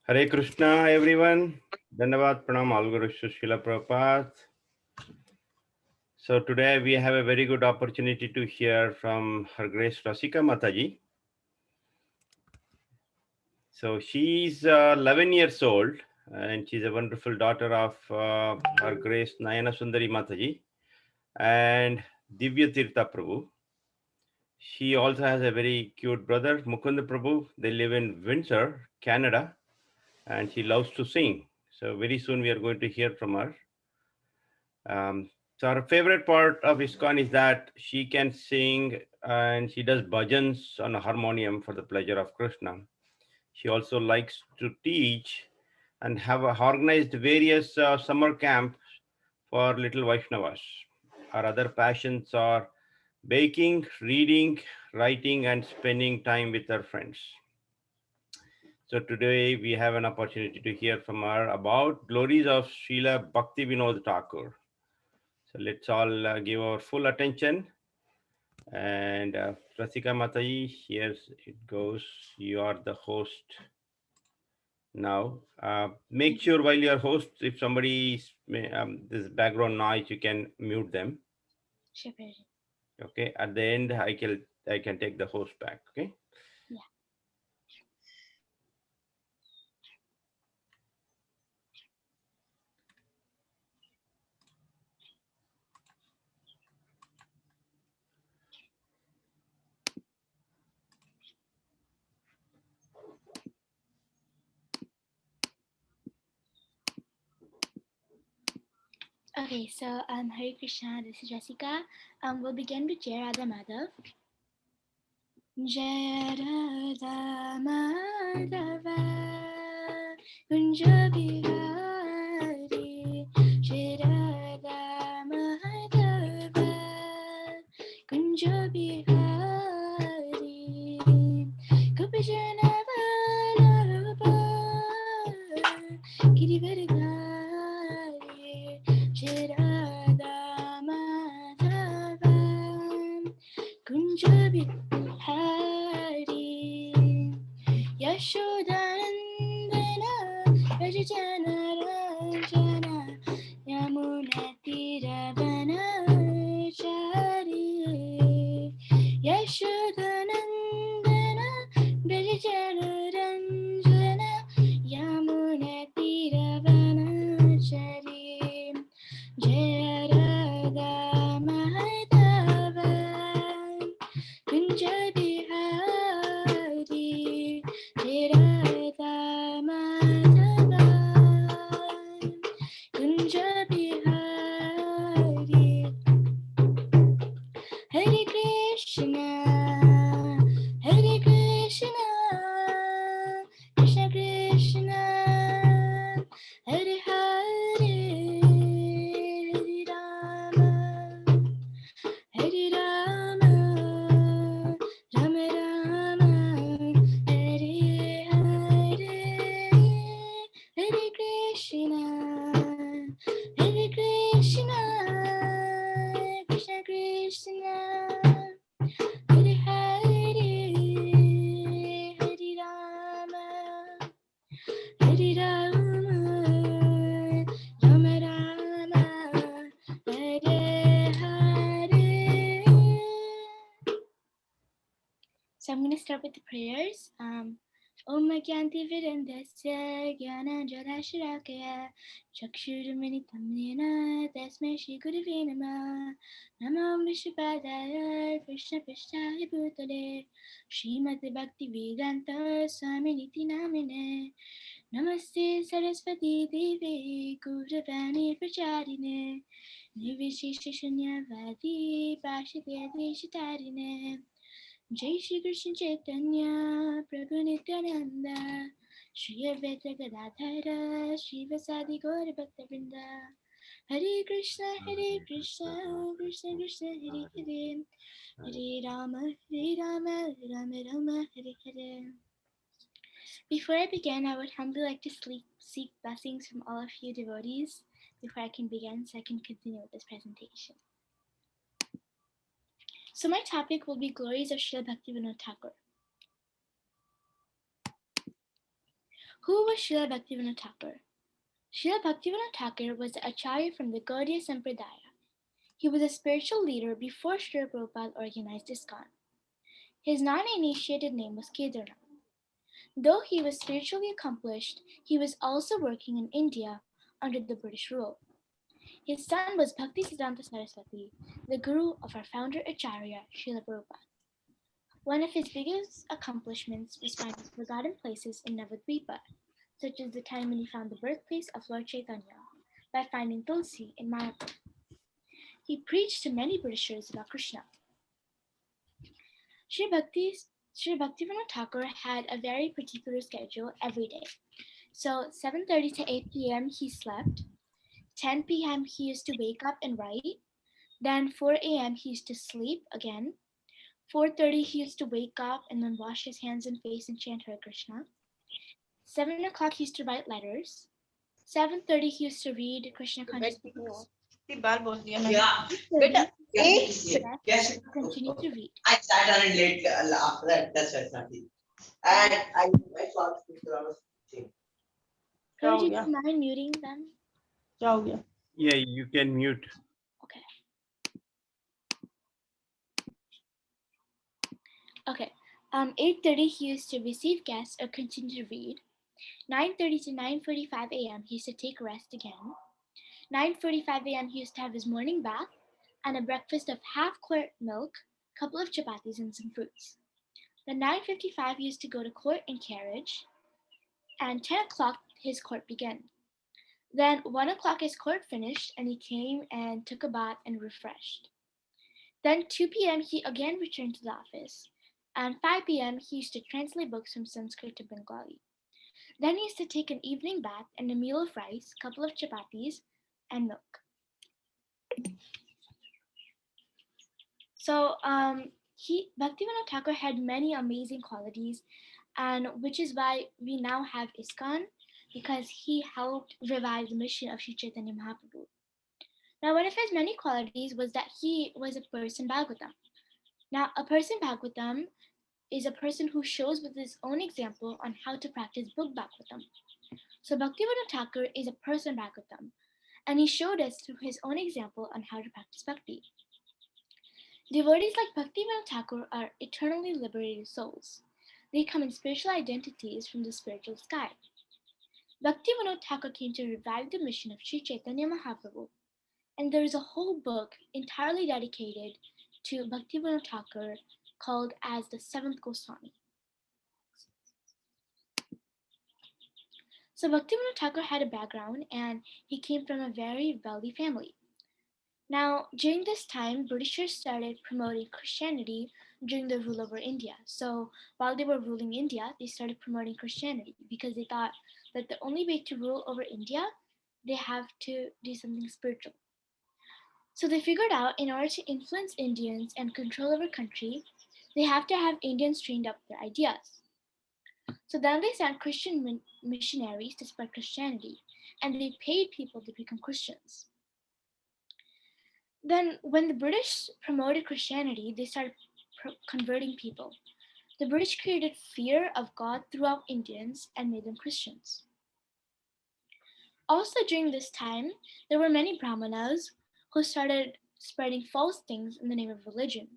Hare Krishna, everyone. Dandavat Pranam, All Guru Srila Prabhupada. So today we have a very good opportunity to hear from Her Grace Rasika Mathaji. So she's 11 years old and she's a wonderful daughter of Her Grace Nayana Sundari Mathaji and Divya Tirtha Prabhu. She also has a very cute brother, Mukunda Prabhu. They live in Windsor, Canada, and she loves to sing. So very soon we are going to hear from her. So her favorite part of ISKCON is that she can sing and she does bhajans on a harmonium for the pleasure of Krishna. She also likes to teach and have organized various summer camps for little Vaishnavas. Her other passions are baking, reading, writing, and spending time with her friends. So today we have an opportunity to hear from her about Glories of Srila Bhaktivinoda Thakur. So let's all give our full attention. And Rasika Mataji, here it goes. You are the host now. Make sure while you are host, if somebody this background noise, you can mute them. Sure. Okay. At the end, I can take the host back. Okay. Yeah. Okay, so Hare Krishna, this is Rasika. We'll begin with Jai Radha Madhav. Jai Radha Madhava Kunja Bihari Jai Radha Madhava Kunja Bihari Gopijana Vallabha Girivardhari Jai Radha Madhava Kunja Bihari Yashodanandana Rajajana Ranjana Yamuna Tiravana Chari Yashodanandana Rajajana Ranjana Yamuna Tiravana Chari Jaya Radha Madhava Kunja Bihari Jai Radha Madhava Kunja Bihari Hare Krishna Hare Krishna Krishna Krishna Hare Hare Hare Rama Hare Rama, Rama Rama, Hare Hare, Hare Krishna, Hare Krishna, Krishna Krishna, Hare Hare, Hare Rama, Hare Rama, Rama Rama, Hare Hare. So I'm going to start with the prayers. Om Gyanti Virandasya Gyananjala Shirakaya Chakshuruminitam Nena Tasmai Shri Gurave Namah Namo Vishwapadaya Krishna Prishthaya Bhutale Srimati Bhaktivedanta Swami Niti Namine Namaste Saraswati Devi Gauravani Pracharine Nirvishesha Shunyavadi Bhashite Deshitarine Jai Shri Krishna Chaitanya Prabhu Nityananda Shri Advaita Gadadhara Shri Vasadi Gaura Bhaktavrinda Hare Krishna Krishna Krishna Hare Hare Hare Rama Rama Rama Hare Hare. Before I begin, I would humbly like to seek blessings from all of you devotees before I can begin, so I can continue with this presentation. So my topic will be Glories of Srila Bhaktivinoda Thakur. Who was Srila Bhaktivinoda Thakur? Srila Bhaktivinoda Thakur was the Acharya from the Gaudiya Sampradaya. He was a spiritual leader before Srila Prabhupada organized ISKCON. His non-initiated name was Kedarnath. Though he was spiritually accomplished, he was also working in India under the British rule. His son was Bhaktisiddhanta Saraswati, the guru of our founder Acharya, Srila Prabhupada. One of his biggest accomplishments was finding forgotten places in Navadvipa, such as the time when he found the birthplace of Lord Chaitanya by finding Tulsi in Mayapur. He preached to many Britishers about Krishna. Sri Bhaktivinoda Thakur had a very particular schedule every day. So 7:30 to 8 p.m. he slept, 10 p.m. he used to wake up and write, then 4 a.m. he used to sleep again, 4:30 he used to wake up and then wash his hands and face and chant Hare Krishna. 7 o'clock he used to write letters. 7:30 he used to read Krishna consciousness books. Yeah. 8:30 Beta, he eight. used to rest Yes. and continue to read. I started late after that. That's why it's not easy. And I saw the speaker on the screen. Prabhuji, do you mind muting them? Yeah, you can mute. Okay. Okay. 8:30 he used to receive guests or continue to read. 9:30 to 9:45 a.m. he used to take rest again. 9:45 a.m. he used to have his morning bath and a breakfast of half quart milk, couple of chapatis and some fruits. Then 9:55 he used to go to court in carriage, and 10 o'clock his court began. Then 1 o'clock his court finished and he came and took a bath and refreshed. Then 2 p.m. he again returned to the office, and 5 p.m. he used to translate books from Sanskrit to Bengali. Then he used to take an evening bath and a meal of rice, couple of chapatis, and milk. So Bhaktivinoda Thakur had many amazing qualities, and which is why we now have ISKCON, because he helped revive the mission of Sri Chaitanya Mahaprabhu. Now, one of his many qualities was that he was a person Bhagavatam. Now, a person Bhagavatam is a person who shows with his own example on how to practice book Bhagavatam. So Bhaktivinoda Thakur is a person Bhagavatam, and he showed us through his own example on how to practice bhakti. Devotees like Bhaktivinoda Thakur are eternally liberated souls. They come in spiritual identities from the spiritual sky. Bhaktivinoda Thakur came to revive the mission of Sri Chaitanya Mahaprabhu, and there is a whole book entirely dedicated to Bhaktivinoda Thakur called as the Seventh Goswami. So Bhaktivinoda Thakur had a background and he came from a very wealthy family. Now, during this time, Britishers started promoting Christianity during their rule over India. So while they were ruling India, they started promoting Christianity because they thought that the only way to rule over India, they have to do something spiritual. So they figured out in order to influence Indians and control over country, they have to have Indians trained up their ideas. So then they sent Christian missionaries to spread Christianity, and they paid people to become Christians. Then, when the British promoted Christianity, they started converting people. The British created fear of God throughout Indians and made them Christians. Also, during this time, there were many Brahmanas who started spreading false things in the name of religion.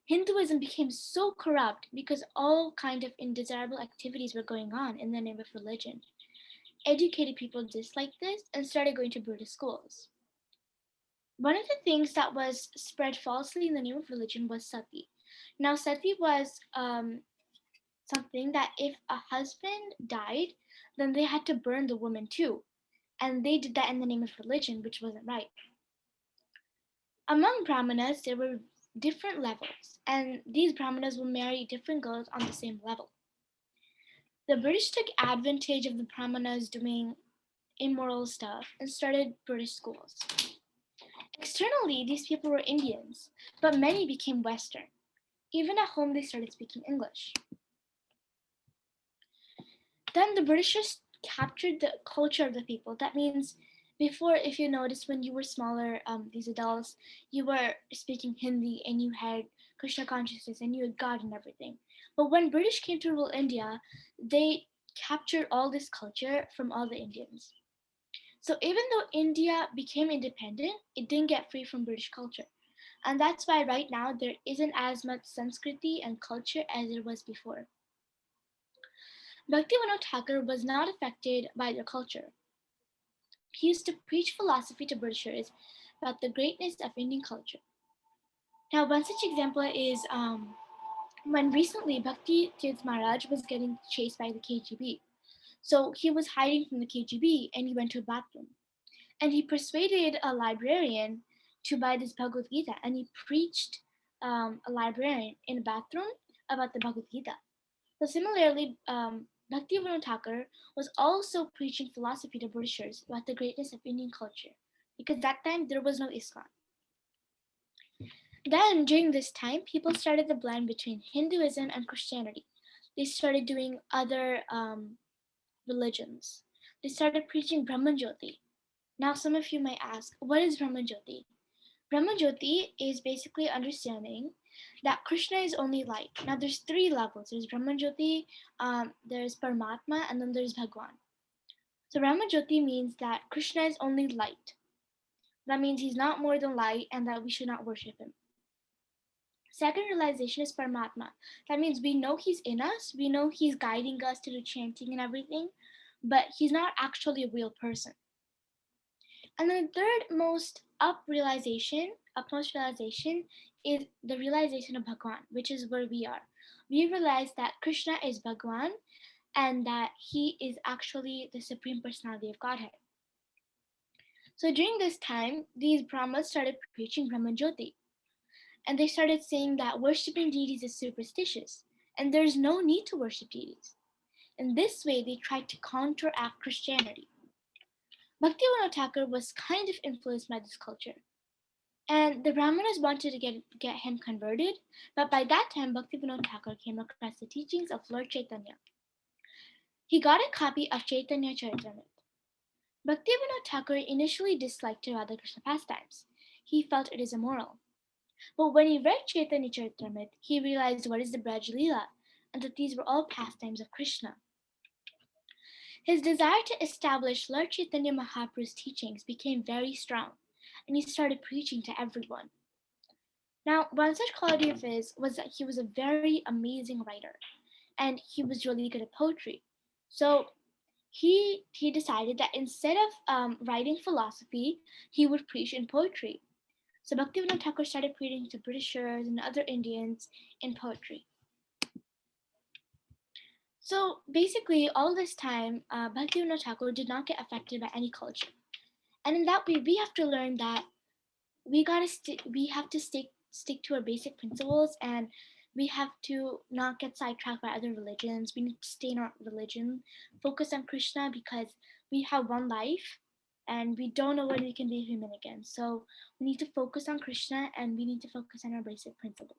Hinduism became so corrupt because all kind of undesirable activities were going on in the name of religion. Educated people disliked this and started going to Buddhist schools. One of the things that was spread falsely in the name of religion was sati. Now, sati was something that if a husband died, then they had to burn the woman too. And they did that in the name of religion, which wasn't right. Among Brahmanas, there were different levels, and these Brahmanas would marry different girls on the same level. The British took advantage of the Brahmanas doing immoral stuff and started British schools. Externally, these people were Indians, but many became Western. Even at home, they started speaking English. Then the Britishers captured the culture of the people. That means before, if you notice, when you were smaller, these adults, you were speaking Hindi and you had Krishna consciousness and you had God and everything. But when British came to rule India, they captured all this culture from all the Indians. So even though India became independent, it didn't get free from British culture. And that's why right now there isn't as much Sanskriti and culture as there was before. Bhaktivinoda Thakur was not affected by their culture. He used to preach philosophy to Britishers about the greatness of Indian culture. Now, one such example is when recently Bhakti Tirth Maharaj was getting chased by the KGB. So he was hiding from the KGB and he went to a bathroom. And he persuaded a librarian to buy this Bhagavad Gita, and he preached a librarian in a bathroom about the Bhagavad Gita. So similarly, Bhaktivinoda Thakur was also preaching philosophy to Britishers about the greatness of Indian culture, because that time there was no Islam. Then, during this time, people started to blend between Hinduism and Christianity. They started doing other religions. They started preaching Brahmanjoti. Now, some of you might ask, what is Brahmanjoti? Brahmanjoti is basically understanding that Krishna is only light. Now, there's three levels. There's Brahmanjoti, there's Paramatma, and then there's Bhagwan. So, Brahmanjoti means that Krishna is only light. That means he's not more than light and that we should not worship him. Second realization is Paramatma. That means we know he's in us, we know he's guiding us to do chanting and everything, but he's not actually a real person. And then the third upmost realization is the realization of Bhagwan, which is where we are. We realize that Krishna is Bhagwan and that he is actually the Supreme Personality of Godhead. So during this time, these Brahmas started preaching Brahmanjoti, and they started saying that worshipping deities is superstitious, and there's no need to worship deities. In this way, they tried to counteract Christianity. Bhaktivinoda Thakur was kind of influenced by this culture, and the Brahmanas wanted to get him converted, but by that time Bhaktivinoda Thakur came across the teachings of Lord Chaitanya. He got a copy of Chaitanya Charitamrita. Bhaktivinoda Thakur initially disliked Radha Krishna pastimes. He felt it is immoral. But when he read Chaitanya Charitamrita, he realized what is the Braj Leela, and that these were all pastimes of Krishna. His desire to establish Lord Chaitanya Mahaprabhu's teachings became very strong, and he started preaching to everyone. Now, one such quality of his was that he was a very amazing writer, and he was really good at poetry. So he decided that instead of writing philosophy, he would preach in poetry. So Bhaktivinoda Thakur started preaching to Britishers and other Indians in poetry. So basically, all this time, Bhaktivinoda Thakur did not get affected by any culture, and in that way, we have to learn that we have to stick to our basic principles, and we have to not get sidetracked by other religions. We need to stay in our religion, focus on Krishna, because we have one life and we don't know when we can be human again. So we need to focus on Krishna and we need to focus on our basic principles.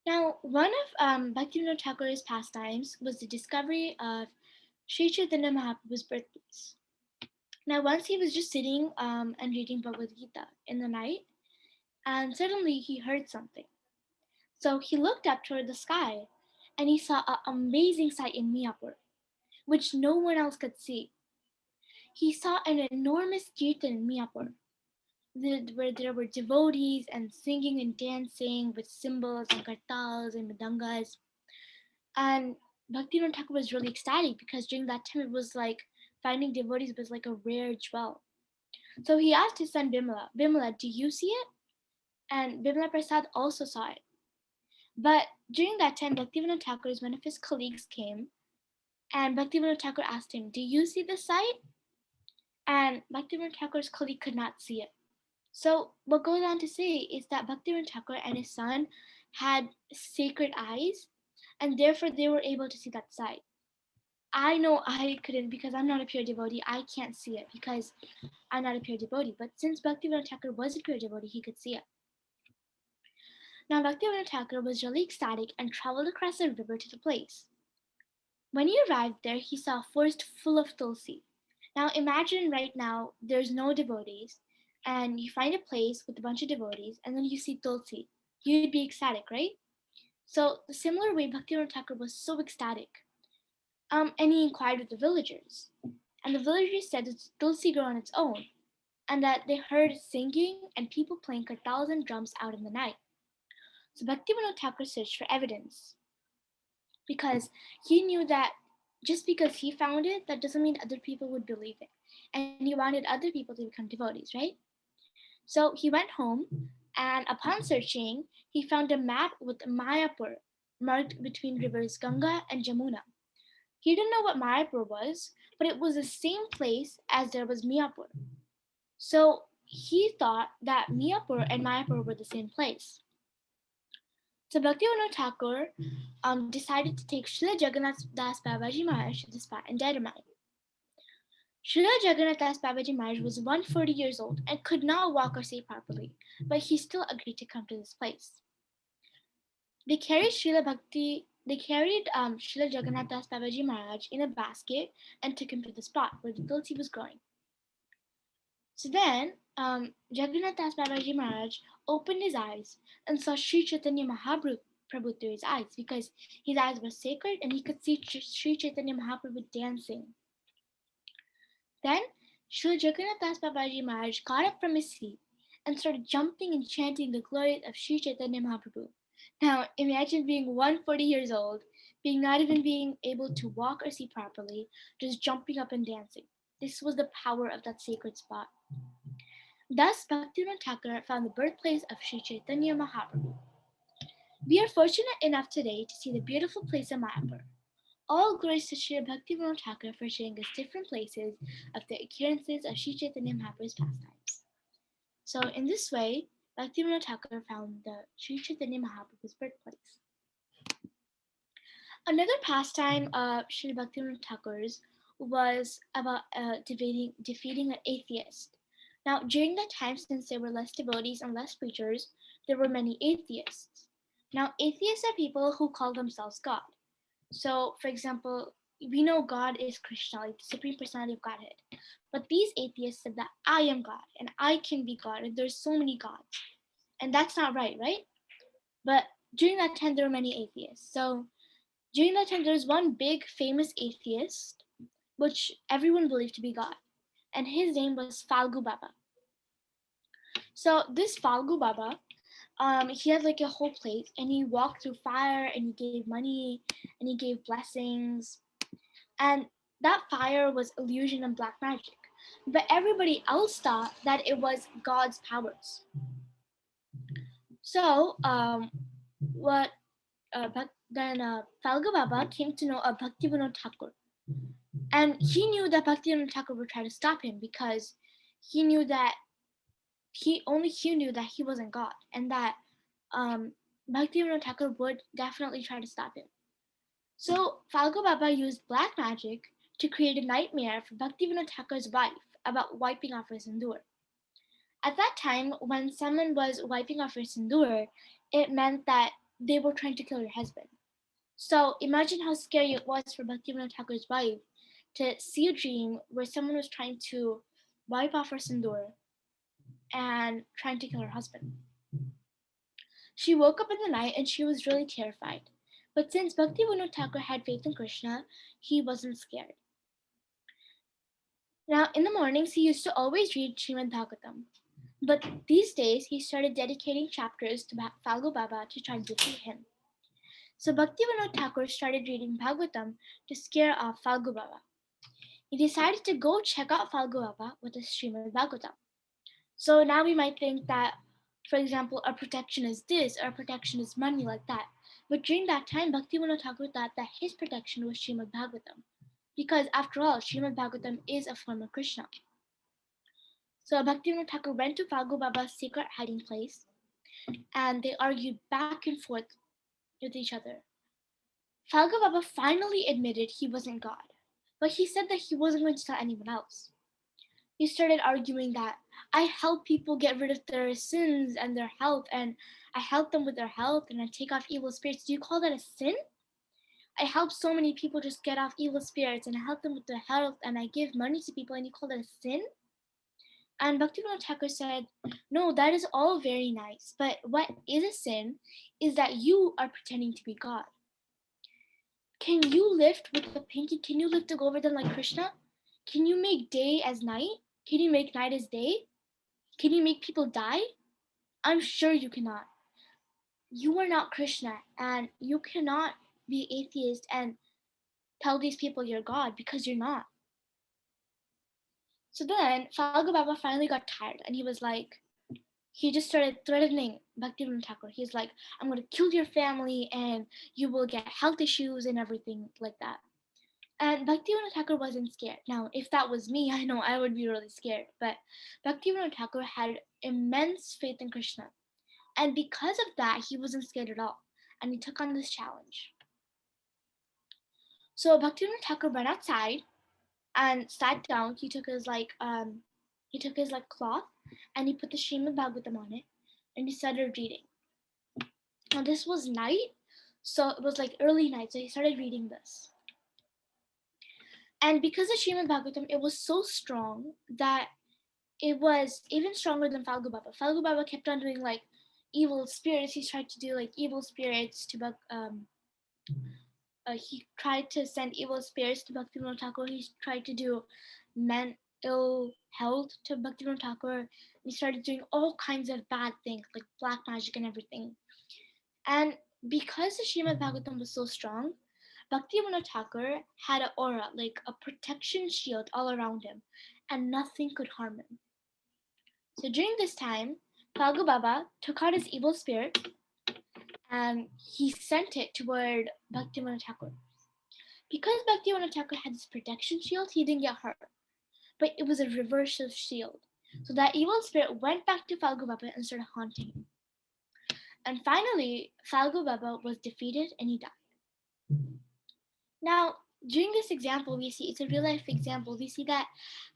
Now, one of Bhaktivinoda Thakur's pastimes was the discovery of Sri Chaitanya Mahaprabhu's birthplace. Now, once he was just sitting and reading Bhagavad Gita in the night, and suddenly he heard something. So he looked up toward the sky, and he saw an amazing sight in Mayapur, which no one else could see. He saw an enormous kirtan in Mayapur, where there were devotees and singing and dancing with cymbals and kartals and mridangas. And Bhaktivinoda Thakur was really ecstatic because during that time it was like finding devotees was like a rare jewel. So he asked his son Bimala, Bimala, do you see it? And Bimala Prasad also saw it. But during that time, Bhaktivinoda Thakur's one of his colleagues came, and Bhaktivinoda Thakur asked him, do you see the sight? And Bhaktivinoda Thakur's colleague could not see it. So what goes on to say is that Bhaktivinoda Thakur and his son had sacred eyes, and therefore they were able to see that sight. I know I couldn't because I'm not a pure devotee. I can't see it because I'm not a pure devotee. But since Bhaktivinoda Thakur was a pure devotee, he could see it. Now Bhaktivinoda Thakur was really ecstatic and traveled across the river to the place. When he arrived there, he saw a forest full of tulsi. Now imagine right now there's no devotees, and you find a place with a bunch of devotees, and then you see tulsi. You'd be ecstatic, right? So the similar way Bhaktivinoda Thakur was so ecstatic. And he inquired with the villagers. And the villagers said that Tulsi grew on its own, and that they heard singing and people playing kartals and drums out in the night. So Bhaktivinoda Thakur searched for evidence because he knew that just because he found it, that doesn't mean other people would believe it. And he wanted other people to become devotees, right? So he went home, and upon searching, he found a map with Mayapur marked between rivers Ganga and Jamuna. He didn't know what Mayapur was, but it was the same place as there was Miyapur. So he thought that Miyapur and Mayapur were the same place. So Bhaktivinoda Thakur decided to take Srila Jagannath Das Babaji Maharaj to the spot in Dynamite. Srila Jagannath Das Babaji Maharaj was 140 years old and could not walk or say properly, but he still agreed to come to this place. They carried Srila Jagannath Das Babaji Maharaj in a basket and took him to the spot where the tulsi was growing. So then, Jagannath Das Babaji Maharaj opened his eyes and saw Sri Chaitanya Mahaprabhu through his eyes because his eyes were sacred and he could see Sri Chaitanya Mahaprabhu dancing. Then, Sri Jagannath Das Babaji Maharaj got up from his seat and started jumping and chanting the glories of Sri Chaitanya Mahaprabhu. Now, imagine being 140 years old, not even being able to walk or see properly, just jumping up and dancing. This was the power of that sacred spot. Thus, Bhaktivinoda Thakur found the birthplace of Sri Chaitanya Mahaprabhu. We are fortunate enough today to see the beautiful place of Mayapur. All glories to Sri Bhaktivinoda Thakur for showing us different places of the occurrences of Sri Chaitanya Mahaprabhu's pastimes. So, in this way, Bhaktivinoda Thakur found the Sri Chaitanya Mahaprabhu's birthplace. Another pastime of Sri Bhaktivinoda Thakur's was about defeating an atheist. Now, during that time, since there were less devotees and less preachers, there were many atheists. Now, atheists are people who call themselves God. So, for example, we know God is Krishna, like the Supreme Personality of Godhead. But these atheists said that I am God and I can be God, and there's so many gods. And that's not right, right? But during that time, there were many atheists. So, during that time, there was one big famous atheist, which everyone believed to be God, and his name was Falgu Baba. So this Falgu Baba, he had like a whole plate, and he walked through fire, and he gave money, and he gave blessings, and that fire was illusion and black magic. But everybody else thought that it was God's powers. So, what then Falgu Baba came to know a Bhaktivinoda Thakur. And he knew that Bhaktivinoda Thakur would try to stop him because he knew that he knew that he wasn't God, and that Bhaktivinoda Thakur would definitely try to stop him. So Falgu Baba used black magic to create a nightmare for Bhaktivinoda Thakur's wife about wiping off her sindoor. At that time, when someone was wiping off her sindoor, it meant that they were trying to kill her husband. So imagine how scary it was for Bhaktivinoda Thakur's wife to see a dream where someone was trying to wipe off her sindoor and trying to kill her husband. She woke up in the night and she was really terrified. But since Bhaktivinoda Thakur had faith in Krishna, he wasn't scared. Now, in the mornings, he used to always read Srimad Bhagavatam. But these days, he started dedicating chapters to Falgu Baba to try and defeat him. So Bhaktivinoda Thakur started reading Bhagavatam to scare off Falgu Baba. He decided to go check out Falgu Baba with his Srimad Bhagavatam. So now we might think that, for example, a protection is this, or a protection is money, like that. But during that time, Bhaktivinoda Thakur thought that his protection was Srimad Bhagavatam. Because after all, Srimad Bhagavatam is a form of Krishna. So Bhaktivinoda Thakur went to Falgu Baba's secret hiding place, and they argued back and forth with each other. Falgu Baba finally admitted he wasn't God, but he said that he wasn't going to tell anyone else. He started arguing that I help people get rid of their sins and their health, and I help them with their health, and I take off evil spirits. Do you call that a sin? I help so many people just get off evil spirits, and I help them with their health, and I give money to people, and you call that a sin? And Bhaktivinoda Thakur said, no, that is all very nice, but what is a sin is that you are pretending to be God. Can you lift with a pinky? Can you lift the Govardhan like Krishna? Can you make day as night? Can you make night as day? Can you make people die? I'm sure you cannot. You are not Krishna, and you cannot be atheist and tell these people you're God, because you're not. So then Falgu Baba finally got tired, and he just started threatening Bhaktivinoda Thakur. He's like, I'm going to kill your family, and you will get health issues and everything like that. And Bhaktivinoda Thakur wasn't scared. Now, if that was me, I know I would be really scared. But Bhaktivinoda Thakur had immense faith in Krishna. And because of that, he wasn't scared at all. And he took on this challenge. So Bhaktivinoda Thakur went outside and sat down. He took his like cloth and he put the Srimad Bhagavatam on it and he started reading. Now this was night, so it was like early night, so he started reading this. And because the Srimad Bhagavatam, it was so strong that it was even stronger than Falgu Baba. Falgu Baba kept on doing like evil spirits. He tried to do like evil spirits to he tried to send evil spirits to Bhaktivinoda Thakur. He tried to do ill health to Bhaktivinoda Thakur. He started doing all kinds of bad things like black magic and everything. And because the Srimad Bhagavatam was so strong, Bhaktivinoda Thakur had an aura, like a protection shield all around him, and nothing could harm him. So during this time, Falgu Baba took out his evil spirit and he sent it toward Bhaktivinoda Thakur. Because Bhaktivinoda Thakur had this protection shield, he didn't get hurt. But it was a reverse of shield. So that evil spirit went back to Falgu Baba and started haunting him. And finally, Falgu Baba was defeated and he died. Now, during this example, we see it's a real life example. We see that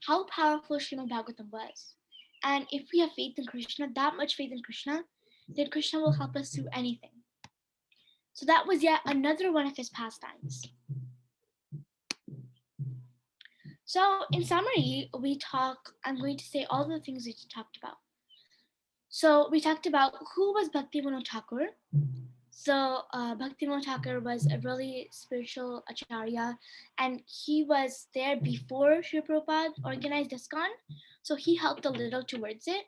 how powerful Srimad Bhagavatam was. And if we have faith in Krishna, that much faith in Krishna, then Krishna will help us through anything. So that was yet another one of his pastimes. So in summary, I'm going to say all the things we talked about. So we talked about who was Bhaktivinoda Thakur. So Bhaktivinoda Thakur was a really spiritual acharya, and he was there before Srila Prabhupada organized ISKCON, so he helped a little towards it.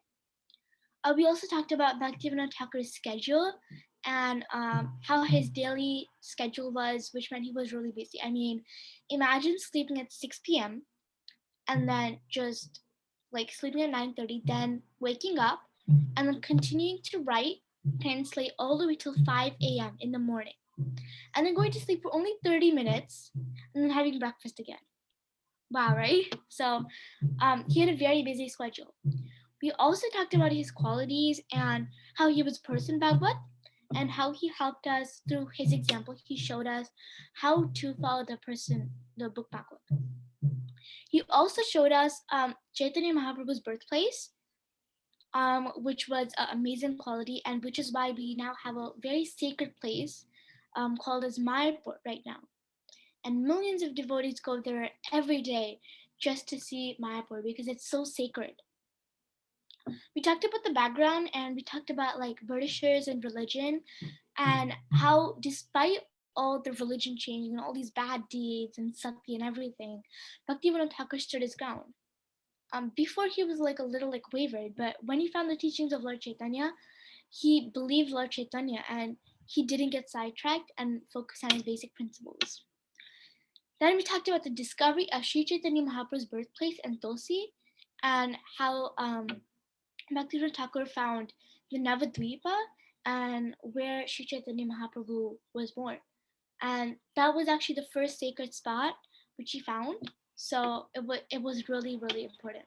We also talked about Bhaktivinoda Thakur's schedule and how his daily schedule was, which meant he was really busy. I mean, imagine sleeping at 6 p.m. and then just like sleeping at 9:30, then waking up and then continuing to write, translate all the way till 5 a.m. in the morning, and then going to sleep for only 30 minutes and then having breakfast again. Wow, right? So he had a very busy schedule. We also talked about his qualities and how he was person Bhagavad and how he helped us through his example. He showed us how to follow the book Bhagavad. He also showed us Chaitanya Mahaprabhu's birthplace, which was an amazing quality, and which is why we now have a very sacred place called as Mayapur right now. And millions of devotees go there every day just to see Mayapur because it's so sacred. We talked about the background and we talked about like Britishers and religion and how despite all the religion changing and all these bad deeds and sati and everything, Bhaktivinoda Thakur stood his ground. Before he was like a little like wavered, but when he found the teachings of Lord Chaitanya, he believed Lord Chaitanya and he didn't get sidetracked and focused on his basic principles. Then we talked about the discovery of Sri Chaitanya Mahaprabhu's birthplace and Tosi and how Bhaktivinoda Thakur found the Navadvipa and where Sri Chaitanya Mahaprabhu was born. And that was actually the first sacred spot which he found. So it was really, really important.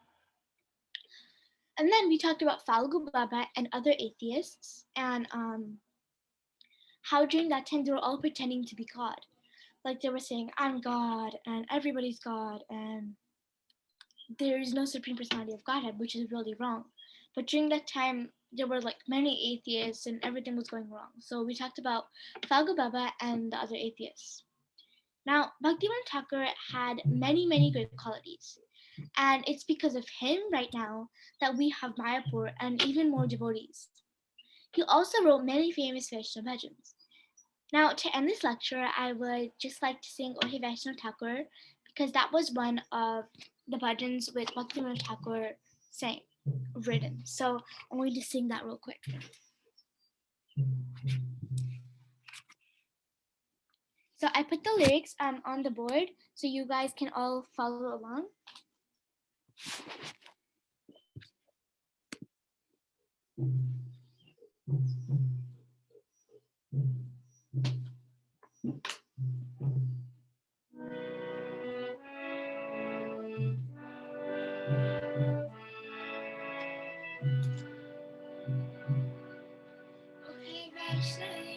And then we talked about Falgu Baba and other atheists and how during that time they were all pretending to be God. Like they were saying, I'm God and everybody's God and there is no supreme personality of Godhead, which is really wrong. But during that time, there were like many atheists and everything was going wrong. So we talked about Falgu Baba and the other atheists. Now, Bhaktivinoda Thakur had many, many great qualities. And it's because of him right now that we have Mayapur and even more devotees. He also wrote many famous Vaishnava bhajans. Now, to end this lecture, I would just like to sing Ohi Vaishnav Thakur because that was one of the bhajans with Bhaktivinoda Thakur sang, written. So I'm going to sing that real quick. So I put the lyrics on the board so you guys can all follow along. Ohi Vaishnav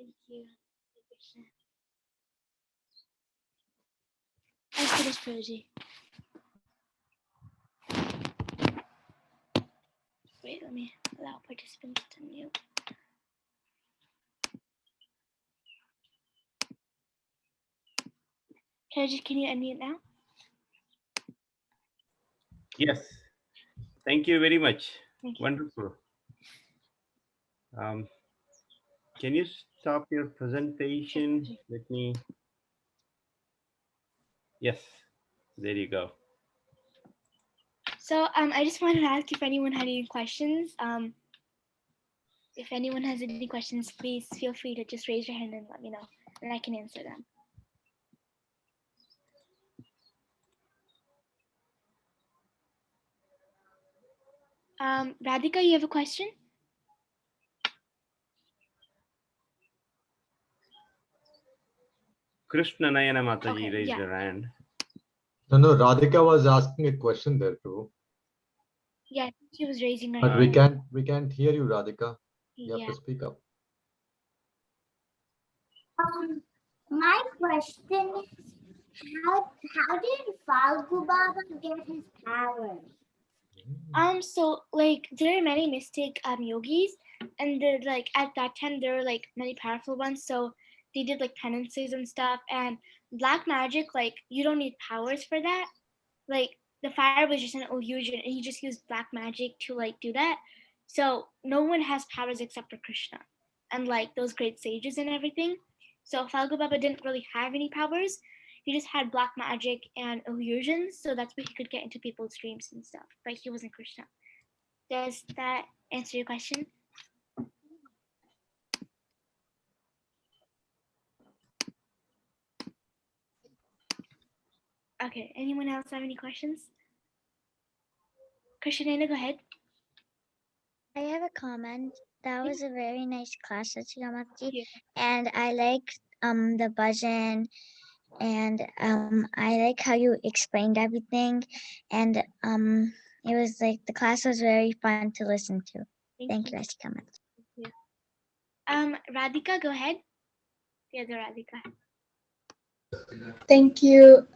Thank you. Krishna. I finished Prabhuji. Wait, let me allow participants to mute. Prabhuji, can you unmute now? Yes. Thank you very much. Thank you. Wonderful. Um, can you stop your Sure, presentation? Prabhuji. Let me. Yes. There you go. So I just wanted to ask if anyone had any questions. If anyone has any questions, please feel free to just raise your hand and let me know, and I can answer them. Radhika, you have a question? Krishna Nayana Mataji Okay, raised yeah. her hand. No, Radhika was asking a question there too. Yeah, she was raising her But hand. we can't hear you, Radhika. You have Yeah. to speak up. My question is, how did Falgu Baba get his powers? So like there are many mystic yogis, and they're like at that time there were like many powerful ones, so they did like penances and stuff. And black magic, like you don't need powers for that. Like the fire was just an illusion, and he just used black magic to like do that. So no one has powers except for Krishna, and like those great sages and everything. So Falgu Baba didn't really have any powers. He just had black magic and illusions, so that's why he could get into people's dreams and stuff. But he wasn't Krishna. Does that answer your question? Okay. Anyone else have any questions? Krishnana, go ahead. I have a comment. That was a very nice class, Rasika. Yeah. And I like the bhajan, and I like how you explained everything, and it was like the class was very fun to listen to. Thank you, Rasika. Yeah. Radhika, go ahead. The other Radhika. Thank you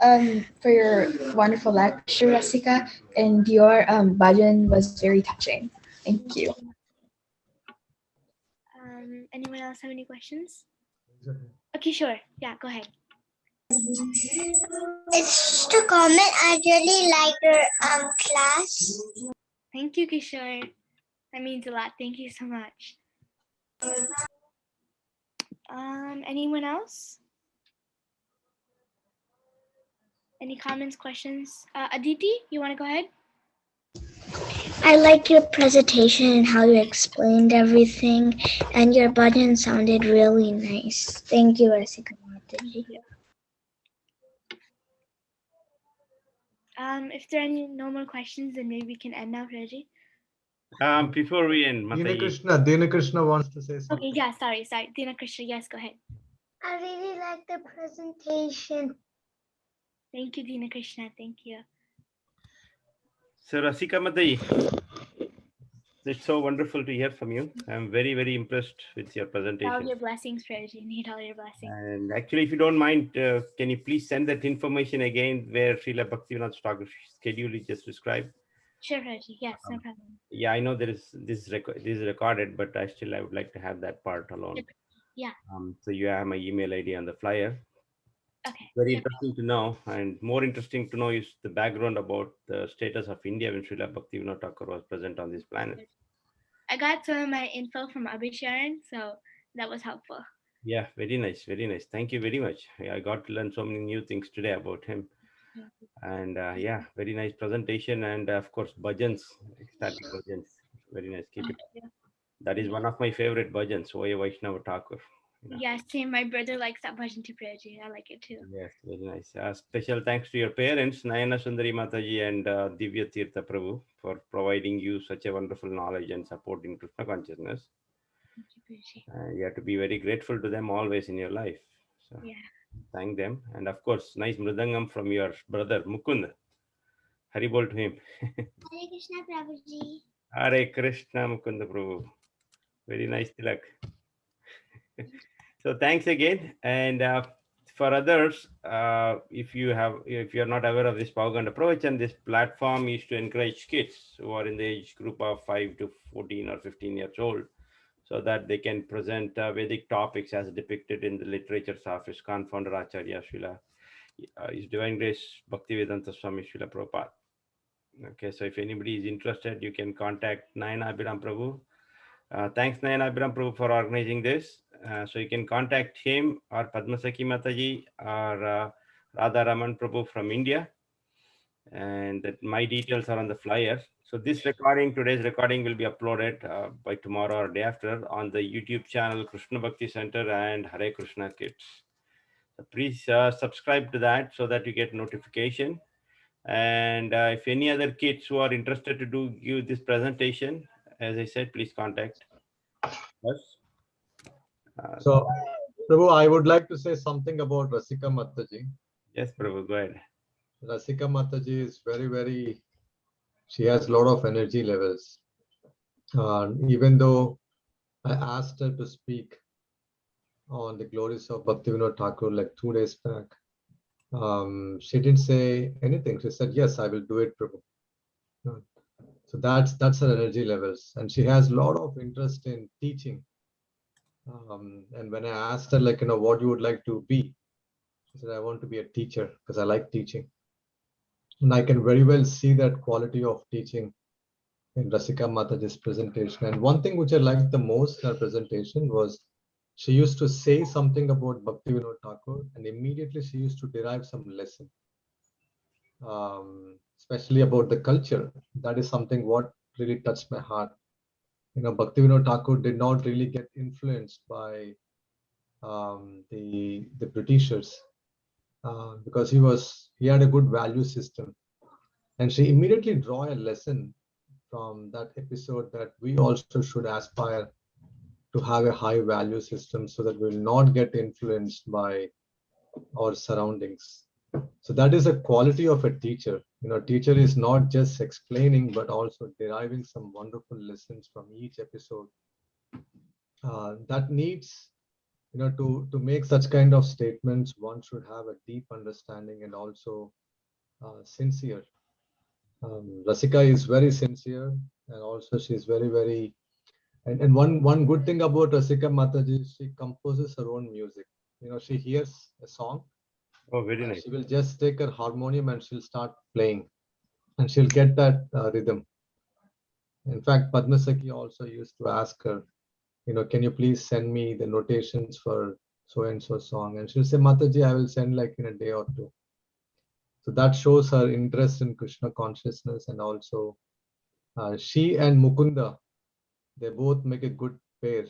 for your wonderful lecture, Rasika, and your bhajan was very touching. Thank you. Anyone else have any questions? Okay, sure. Yeah, go ahead. It's just a comment. I really like your class. Thank you, Kishore. That means a lot. Thank you so much. Anyone else? Any comments, questions? Aditi, you want to go ahead? I like your presentation and how you explained everything, and your button sounded really nice. Thank you, Rasika. If there are any no more questions, then maybe we can end now, Reggie. Before we end, Mathaji. Dina Krishna wants to say something. Okay, yeah, sorry. Dina Krishna, yes, go ahead. I really like the presentation. Thank you, Dina Krishna. Thank you. So Rasika Mataji, it's so wonderful to hear from you. I'm very, very impressed with your All presentation. your blessings, Reggie. Need all your blessings. And actually, if you don't mind, can you please send that information again where Srila Bhaktivinoda Thakur schedule is just described? Sure, Reggie. Yes, no problem. Yeah, I know there is this is recorded, but I would like to have that part alone. Yeah. So you have my email ID on the flyer. Okay. Very Sure. interesting to know, and more interesting to know is the background about the status of India when Srila Bhaktivinoda Thakur was present on this planet. I got some of my info from Abhisharan, so that was helpful. Yeah, very nice, very nice. Thank you very much. I got to learn so many new things today about him. And yeah, very nice presentation, and of course bhajans, ecstatic bhajans. Very nice. Keep it. That is one of my favorite bhajans, Oye Vaishnava Thakur. Yeah, same. My brother likes that bhajan to Reggie. I like it too. Yes, very nice. Special thanks to your parents, Nayana Sundari Mataji and Divya Tirtha Prabhu, for providing you such a wonderful knowledge and support in Krishna consciousness. Thank you, Reggie. You have to be very grateful to them always in your life. So Yeah. thank them. And of course, nice mridangam from your brother Mukund. Haribol to him. Hare Krishna Prabhuji. Hare Krishna Mukunda Prabhu. Very nice tilak. So thanks again. And for others, if you are not aware of this Pauvaganda Pravachan, this platform is to encourage kids who are in the age group of 5 to 14 or 15 years old, so that they can present Vedic topics as depicted in the literatures of his founder Acharya Srila, His Divine Grace Bhaktivedanta Swami Srila Prabhupada. Okay, so if anybody is interested, you can contact Nayana Abhiram Prabhu. Thanks, Nayana Abhiram Prabhu, for organizing this. So you can contact him or Padmasaki Mataji or Radha Raman Prabhu from India. And that my details are on the flyer. So this recording, today's recording, will be uploaded by tomorrow or day after on the YouTube channel Krishna Bhakti Center and Hare Krishna Kids. So please subscribe to that so that you get notification. And if any other kids who are interested to do give this presentation, as I said, please contact us. Uh, So, Prabhu, I would like to say something about Rasika Mataji. yes, Prabhu, go ahead. Rasika Mataji is very, she has a lot of energy levels. Even though I asked her to speak on the glories of Bhaktivinoda Thakur like 2 days back, she didn't say anything. She said, "Yes, I will do it, Prabhu." Uh, So that's her energy levels, and she has a lot of interest in teaching. And when I asked her, like, what you would like to be, she said, "I want to be a teacher because I like teaching." And I can very well see that quality of teaching in Rasika Mataji's presentation. And one thing which I liked the most in her presentation was she used to say something about Bhaktivinoda Thakur, and immediately she used to derive some lesson, especially about the culture. That is something what really touched my heart. Bhaktivinoda Thakur did not really get influenced by the Britishers because he had a good value system, and she immediately draw a lesson from that episode that we also should aspire to have a high value system so that we will not get influenced by our surroundings. So that is a quality of a teacher. Teacher is not just explaining but also deriving some wonderful lessons from each episode. That needs, to make such kind of statements, one should have a deep understanding and also sincere. Rasika is very sincere, and also she is very. And one good thing about Rasika Mataji is she composes her own music. She hears a song, Oh, very nice. she will just take her harmonium and she'll start playing, and she'll get that rhythm. In fact, Padmasaki also used to ask her, can you please send me the notations for so and so song? And she'll say, Mataji, I will send like in a day or two. So that shows her interest in Krishna consciousness. And also she and Mukunda, they both make a good pair.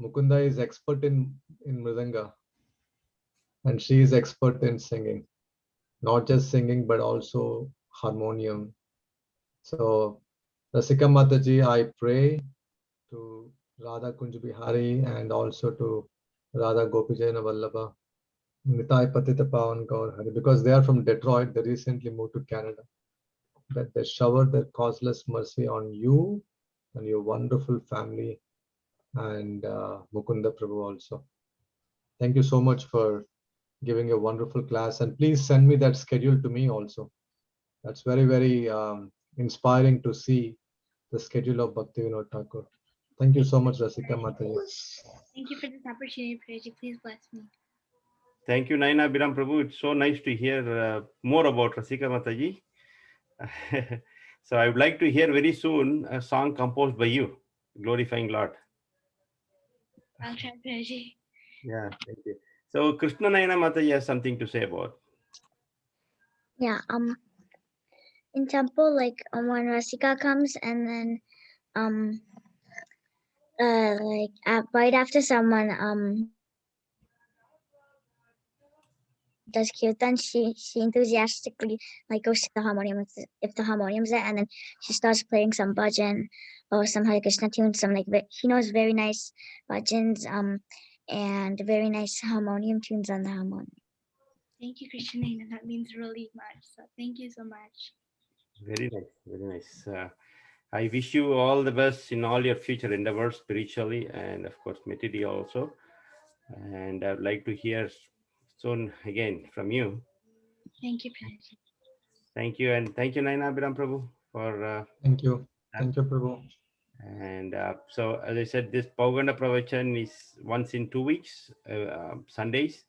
Mukunda is expert in Mridanga, and she is expert in singing, not just singing, but also harmonium. So Rasika Mataji, I pray to Radha Kunj Bihari and also to Radha Gopijana Vallabha, Nitai Patita Pawan Gaur Hari, because they are from Detroit, they recently moved to Canada, that they shower their causeless mercy on you and your wonderful family and Mukunda Prabhu also. Thank you so much for giving a wonderful class, and please send me that schedule to me also. That's very inspiring to see the schedule of Bhaktivinoda Thakur. Thank you so much, Rasika Mataji. Thank you for this opportunity, Praji. Please bless me. Thank you, Naina Abhiram Prabhu. It's so nice to hear more about Rasika Mataji. So I would like to hear very soon a song composed by you, glorifying Lord. I'll try, Praji. Yeah, thank you. So Krishna Naina Mataji has something to say about. Yeah, in temple, like when Rasika comes and then right after someone does kirtan, she enthusiastically like goes to the harmonium if the harmonium's there, and then she starts playing some bhajan or some Hare Krishna tunes, some like she knows very nice bhajans and very nice harmonium tunes on the harmonium. Thank you, Krishnana. That means really much. So thank you so much. Very nice, very nice. I wish you all the best in all your future endeavors, spiritually and of course materially also. And I'd like to hear soon again from you. Thank you, Prabhuji. Thank you, and thank you, Naina Abhiram Prabhu, for Thank you. that. Thank you, Prabhu. And so, as I said, this Pauvaganda Pravachan is once in 2 weeks, Sundays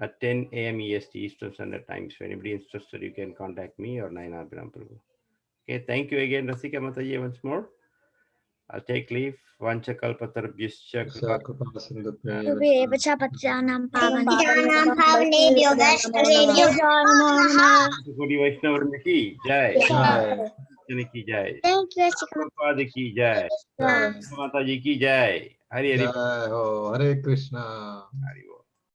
at 10 a.m. EST, Eastern Standard Time. So, anybody interested, you can contact me or Naina Abhiram Prabhu. Okay, thank you again, Rasika Mathaji, once more. I'll take leave. Vanchakalpatarabhyascha kripa. Ube bacha patyanam pavan Janam Bhavnebhyo Vaishnaveभ्यो namo namah. Kodi Vaishnava Vrinda ki jai. Jai. Krishna ki jai. Thank you, Rasika Prabhupada ki jai. Mathaji. Mataji ki jai. Hari Hari. Jai Ho. Hare Krishna. Hari Bol.